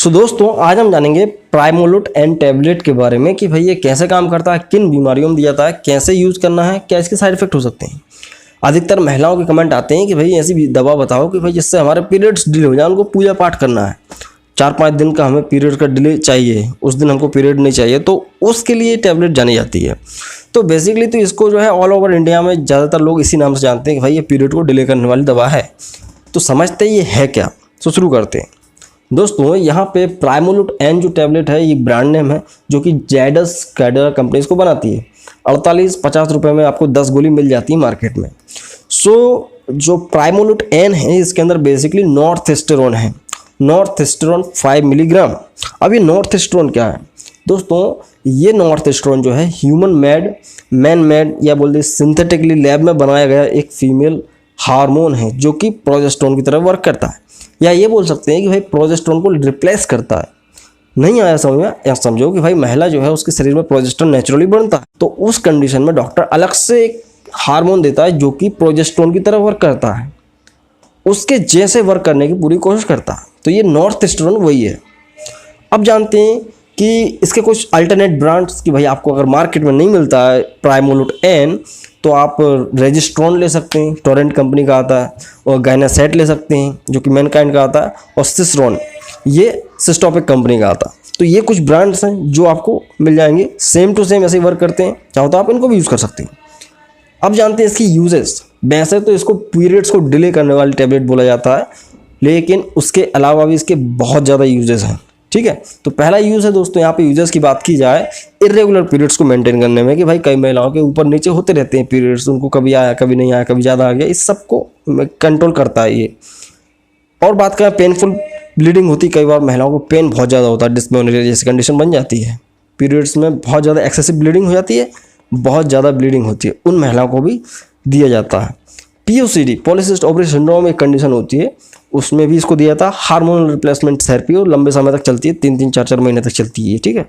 सो दोस्तों आज हम जानेंगे प्राइमोलूट एन टैबलेट के बारे में कि भाई ये कैसे काम करता है, किन बीमारियों में दिया जाता है, कैसे यूज़ करना है, क्या इसके साइड इफेक्ट हो सकते हैं। अधिकतर महिलाओं के कमेंट आते हैं कि भाई ऐसी भी दवा बताओ कि भाई जिससे हमारे पीरियड्स डिले हो जाए। उनको पूजा पाठ करना है, 4-5 दिन का हमें पीरियड का डिले चाहिए, उस दिन हमको पीरियड नहीं चाहिए, तो उसके लिए टैबलेट जानी जाती है। तो बेसिकली तो इसको जो है ऑल ओवर इंडिया में ज़्यादातर लोग इसी नाम से जानते हैं कि भाई ये पीरियड को डिले करने वाली दवा है। तो समझते ये है क्या, तो शुरू करते हैं। दोस्तों यहाँ पे प्राइमोलूट एन जो टैबलेट है ये ब्रांड नेम है, जो कि जायडस कैडिला कंपनी इसको बनाती है। 48-50 रुपये में आपको 10 गोली मिल जाती है मार्केट में। सो जो प्राइमोलूट एन है इसके अंदर बेसिकली नॉर्थएस्टेरोन है, नॉर्थएस्टेरोन 5 मिलीग्राम। अब ये नॉर्थएस्टेरोन क्या है दोस्तों, ये नॉर्थएस्टेरोन जो है ह्यूमन मेड, मैन मेड या बोल दे सिंथेटिकली लैब में बनाया गया एक फीमेल हार्मोन है जो कि प्रोजेस्टेरोन की तरह वर्क करता है, या ये बोल सकते हैं कि भाई प्रोजेस्टेरोन को रिप्लेस करता है। नहीं आया समझ में, या समझो कि भाई महिला जो है उसके शरीर में प्रोजेस्टेरोन नेचुरली बनता है, तो उस कंडीशन में डॉक्टर अलग से एक हार्मोन देता है जो कि प्रोजेस्टेरोन की तरह वर्क करता है, उसके जैसे वर्क करने की पूरी कोशिश करता है। तो ये नॉर्थएस्टेरोन वही है। अब जानते हैं कि इसके कुछ अल्टरनेट ब्रांड्स कि भाई आपको अगर मार्केट में नहीं मिलता है प्राइमोलूट एन तो आप रेजिस्ट्रॉन ले सकते हैं, टोरेंट कंपनी का आता है, और गायनासेट ले सकते हैं जो कि मैनकाइंड का आता है, और सिस्रोन ये सिस्टोपिक कंपनी का आता है। तो ये कुछ ब्रांड्स हैं जो आपको मिल जाएंगे, सेम टू सेम ऐसे ही वर्क करते हैं, चाहो तो आप इनको भी यूज़ कर सकते हैं। अब जानते हैं इसकी यूजेस। वैसे तो इसको पीरियड्स को डिले करने वाली टैबलेट बोला जाता है, लेकिन उसके अलावा भी इसके बहुत ज़्यादा यूजेस हैं। ठीक है, तो पहला यूज़ है दोस्तों, यहाँ पे यूजर्स की बात की जाए इरेगुलर पीरियड्स को मेंटेन करने में, कि भाई कई महिलाओं के ऊपर नीचे होते रहते हैं पीरियड्स, उनको कभी आया कभी नहीं आया, कभी ज़्यादा आ गया, इस सबको कंट्रोल करता है ये। और बात करें पेनफुल ब्लीडिंग होती है, कई बार महिलाओं को पेन बहुत ज़्यादा होता है, डिस्मेनोरिया जैसी कंडीशन बन जाती है, पीरियड्स में बहुत ज़्यादा एक्सेसिव ब्लीडिंग हो जाती है, बहुत ज़्यादा ब्लीडिंग होती है, उन महिलाओं को भी दिया जाता है। POCD पॉलीसिस्टिक ओवरी सिंड्रोम एक कंडीशन होती है, उसमें भी इसको दिया था हार्मोनल रिप्लेसमेंट थेरेपी, और लंबे समय तक चलती है, 3-3, 4-4 महीने तक चलती है। ठीक है,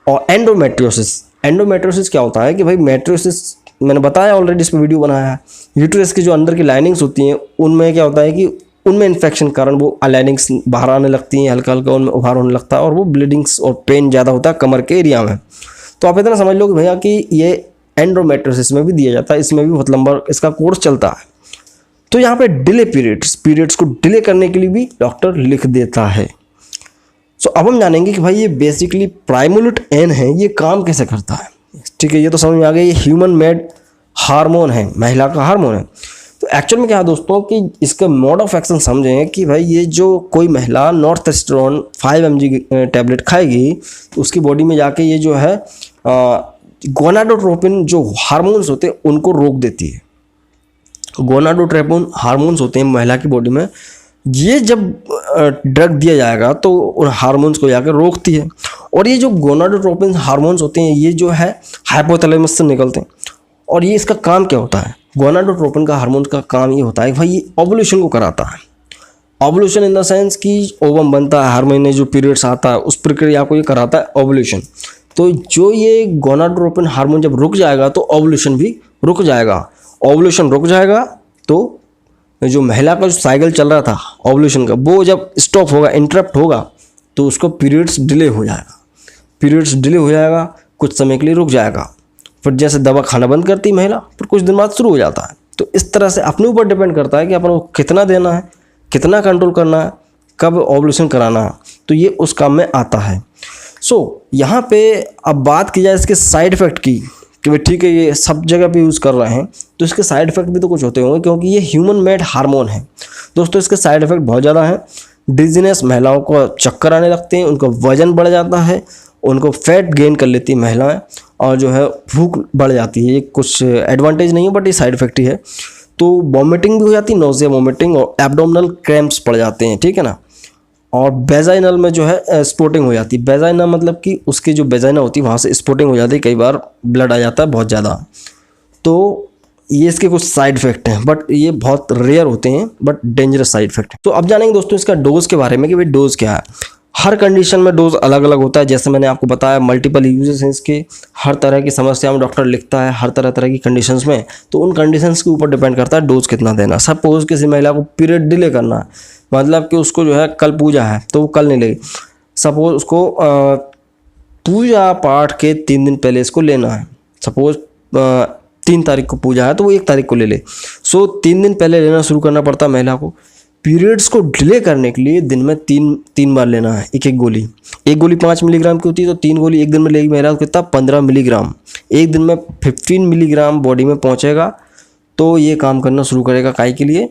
और एंडोमेट्रियोसिस, एंडोमेट्रियोसिस क्या होता है कि भाई मेट्रियोसिस मैंने बताया ऑलरेडी, इस पर वीडियो बनाया है। यूट्रस की जो अंदर की लाइनिंग्स होती हैं उनमें क्या होता है कि उनमें इन्फेक्शन के कारण वो लाइनिंग्स बाहर आने लगती हैं, हल्का हल्का उनमें उभार होने लगता है, और वो ब्लीडिंग्स और पेन ज़्यादा होता है कमर के एरिया में। तो आप इतना समझ लो कि भैया कि ये एंडोमेट्रियोसिस में भी दिया जाता है, इसमें भी बहुत लंबा इसका कोर्स चलता है। तो यहाँ पे डिले पीरियड्स को डिले करने के लिए भी डॉक्टर लिख देता है। सो अब हम जानेंगे कि भाई ये बेसिकली प्राइमोलूट एन है, ये काम कैसे करता है। ठीक है, ये तो समझ में आ गया, ये ह्यूमन मेड हार्मोन है, महिला का हार्मोन है। तो एक्चुअल में क्या है दोस्तों कि इसका मोड ऑफ एक्शन समझें कि भाई ये जो कोई महिला नॉर्थएस्टेरोन 5 mg टैबलेट खाएगी तो उसकी बॉडी में जाके ये जो है गोनाडोट्रोपिन जो हार्मोन्स होते हैं उनको रोक देती है। गोनाडोट्रोपिन हार्मोन्स होते हैं महिला की बॉडी में, ये जब ड्रग दिया जाएगा तो उन हार्मोन्स को जाकर रोकती है। और ये जो गोनाडोट्रोपिन हार्मोन्स होते हैं ये जो है हाइपोथैलेमस से निकलते हैं, और ये इसका काम क्या होता है, गोनाडोट्रोपिन का हार्मोन का काम ये होता है भाई ये ओवुलेशन को कराता है। ओवुलेशन इन द सेंस कि ओवम बनता है, हर महीने जो पीरियड्स आता है उस प्रक्रिया को ये कराता है ओवुलेशन। तो जो ये गोनाडोट्रोपिन हार्मोन जब रुक जाएगा तो ओवुलेशन भी रुक जाएगा, ओवुलेशन रुक जाएगा तो जो महिला का जो साइकिल चल रहा था ओवुलेशन का वो जब स्टॉप होगा, इंटरप्ट होगा, तो उसको पीरियड्स डिले हो जाएगा, पीरियड्स डिले हो जाएगा, कुछ समय के लिए रुक जाएगा, फिर जैसे दवा खाना बंद करती है महिला, फिर कुछ दिन बाद शुरू हो जाता है। तो इस तरह से अपने ऊपर डिपेंड करता है कि अपन को कितना देना है, कितना कंट्रोल करना है, कब ओवुलेशन कराना है, तो ये उस काम में आता है। सो यहाँ पे अब बात की जाए इसके साइड इफ़ेक्ट की कि भाई ठीक है ये सब जगह पे यूज़ कर रहे हैं तो इसके साइड इफ़ेक्ट भी तो कुछ होते होंगे, क्योंकि ये ह्यूमन मेड हार्मोन है दोस्तों। इसके साइड इफ़ेक्ट बहुत ज़्यादा हैं। डिजीनेस, महिलाओं को चक्कर आने लगते हैं, उनका वजन बढ़ जाता है, उनको फैट गेन कर लेती है महिलाएं, और जो है भूख बढ़ जाती है। ये कुछ एडवांटेज नहीं है बट ये साइड इफ़ेक्ट ही है। तो वॉमिटिंग भी हो जाती है, नोजिया वॉमिटिंग, और एब्डोमिनल क्रैम्प्स पड़ जाते हैं, ठीक है ना। और बेजाइनल में जो है स्पोर्टिंग हो जाती है। बेजाइना मतलब कि उसकी जो बेजाइना होती है वहाँ से स्पोर्टिंग हो जाती है, कई बार ब्लड आ जाता है बहुत ज़्यादा। तो ये इसके कुछ साइड इफेक्ट हैं, बट ये बहुत रेयर होते हैं, बट डेंजरस साइड इफेक्ट। तो अब जानेंगे दोस्तों इसका डोज के बारे में कि भाई डोज क्या है। हर कंडीशन में डोज अलग अलग होता है, जैसे मैंने आपको बताया मल्टीपल यूजेस हैं इसके, हर तरह की समस्या में डॉक्टर लिखता है, हर तरह की कंडीशंस में, तो उन कंडीशंस के ऊपर डिपेंड करता है डोज कितना देना। सपोज किसी महिला को पीरियड डिले करना है, मतलब कि उसको जो है कल पूजा है तो वो कल नहीं लेगी, सपोज उसको पूजा पाठ के 3 दिन पहले इसको लेना है। सपोज 3 तारीख को पूजा है तो वो 1 तारीख को ले ले। सो 3 दिन पहले लेना शुरू करना पड़ता है महिला को। पीरियड्स को डिले करने के लिए दिन में 3 बार लेना है एक गोली। एक गोली 5 मिलीग्राम की होती है, तो 3 गोली एक दिन में लेगी महिला को कितना 15 मिलीग्राम। एक दिन में 15 मिलीग्राम बॉडी में पहुंचेगा तो ये काम करना शुरू करेगा काहे के लिए,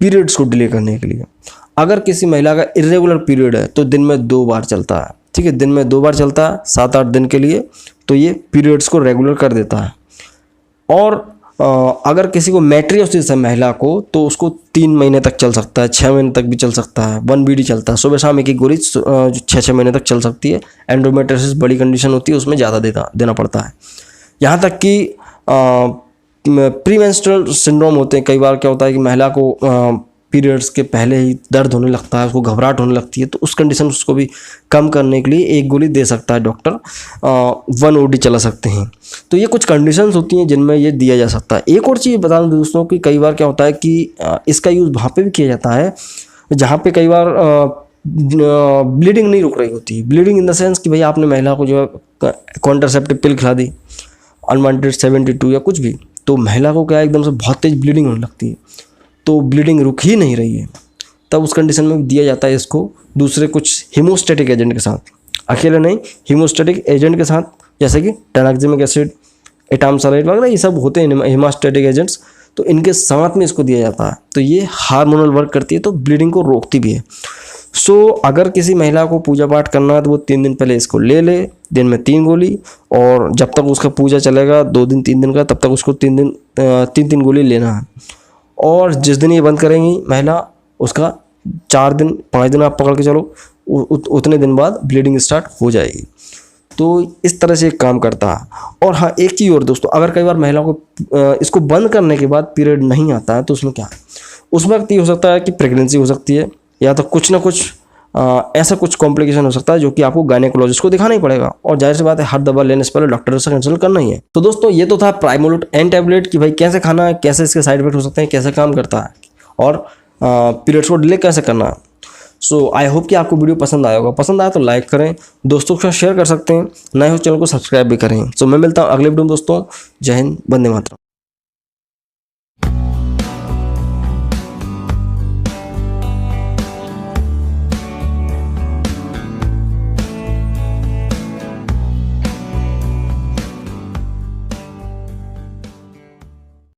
पीरियड्स को डिले करने के लिए। अगर किसी महिला का इरेगुलर पीरियड है तो दिन में 2 बार चलता है, ठीक है, दिन में 2 बार चलता है 7-8 दिन के लिए, तो ये पीरियड्स को रेगुलर कर देता है। और अगर किसी को मेट्रियोसिस है महिला को तो उसको 3 महीने तक चल सकता है, 6 महीने तक भी चल सकता है, 1 बीडी चलता है, सुबह शाम एक गोली 6-6 महीने तक चल सकती है। एंडोमेट्रियोसिस बड़ी कंडीशन होती है, उसमें ज़्यादा देना पड़ता है। यहाँ तक कि प्रीमेंस्ट्रुअल सिंड्रोम होते हैं, कई बार क्या होता है कि महिला को पीरियड्स के पहले ही दर्द होने लगता है, उसको घबराहट होने लगती है, तो उस कंडीशन उसको भी कम करने के लिए एक गोली दे सकता है डॉक्टर, 1 ओडी चला सकते हैं। तो ये कुछ कंडीशंस होती हैं जिनमें ये दिया जा सकता है। एक और चीज़ बता दूं दोस्तों कि कई बार क्या होता है कि इसका यूज़ वहाँ पे भी किया जाता है जहाँ पे कई बार ब्लीडिंग नहीं रुक रही होती। ब्लीडिंग इन द सेंस कि भाई आपने महिला को जो है कॉन्ट्रासेप्टिव पिल खिला दी, अनवांटेड 72 या कुछ भी, तो महिला को क्या एकदम से बहुत तेज ब्लीडिंग होने लगती है, तो ब्लीडिंग रुक ही नहीं रही है, तब उस कंडीशन में दिया जाता है इसको दूसरे कुछ हीमोस्टैटिक एजेंट के साथ। अकेले नहीं, हीमोस्टैटिक एजेंट के साथ, जैसे कि टेनाक्सिमिक एसिड, एटामसालाइड वगैरह, ये सब होते हैं हीमोस्टैटिक एजेंट्स, तो इनके साथ में इसको दिया जाता है। तो ये हार्मोनल वर्क करती है, तो ब्लीडिंग को रोकती भी है। सो अगर किसी महिला को पूजा पाठ करना है तो वो 3 दिन पहले इसको ले ले, दिन में 3 गोली, और जब तक उसका पूजा चलेगा 2 दिन 3 दिन का, तब तक उसको 3 गोली लेना है। और जिस दिन ये बंद करेंगी महिला, उसका 4 दिन 5 दिन आप पकड़ के चलो, उतने दिन बाद ब्लीडिंग स्टार्ट हो जाएगी। तो इस तरह से काम करता है। और हाँ, एक चीज़ और दोस्तों, अगर कई बार महिला को इसको बंद करने के बाद पीरियड नहीं आता है तो उसमें क्या है, उस वक्त ये हो सकता है कि प्रेगनेंसी हो सकती है, या तो कुछ ना कुछ ऐसा कुछ कॉम्प्लिकेशन हो सकता है जो कि आपको गायनेकोलॉजिस्ट को दिखाना ही पड़ेगा। और जाहिर सी बात है, हर दवा लेने से पहले डॉक्टर से कंसल्ट करना ही है। तो दोस्तों ये तो था प्राइमोलूट एन टैबलेट कि भाई कैसे खाना है, कैसे इसके साइड इफेक्ट हो सकते हैं, कैसे काम करता है, और पीरियड्स को डिले कैसे करना है। सो आई होप कि आपको वीडियो पसंद आया होगा। पसंद आया तो लाइक करें, दोस्तों के साथ शेयर कर सकते हैं, नए हो चैनल को सब्सक्राइब भी करें। सो मैं मिलता हूँ अगले वीडियो में दोस्तों। जय हिंद, वंदे मातरम।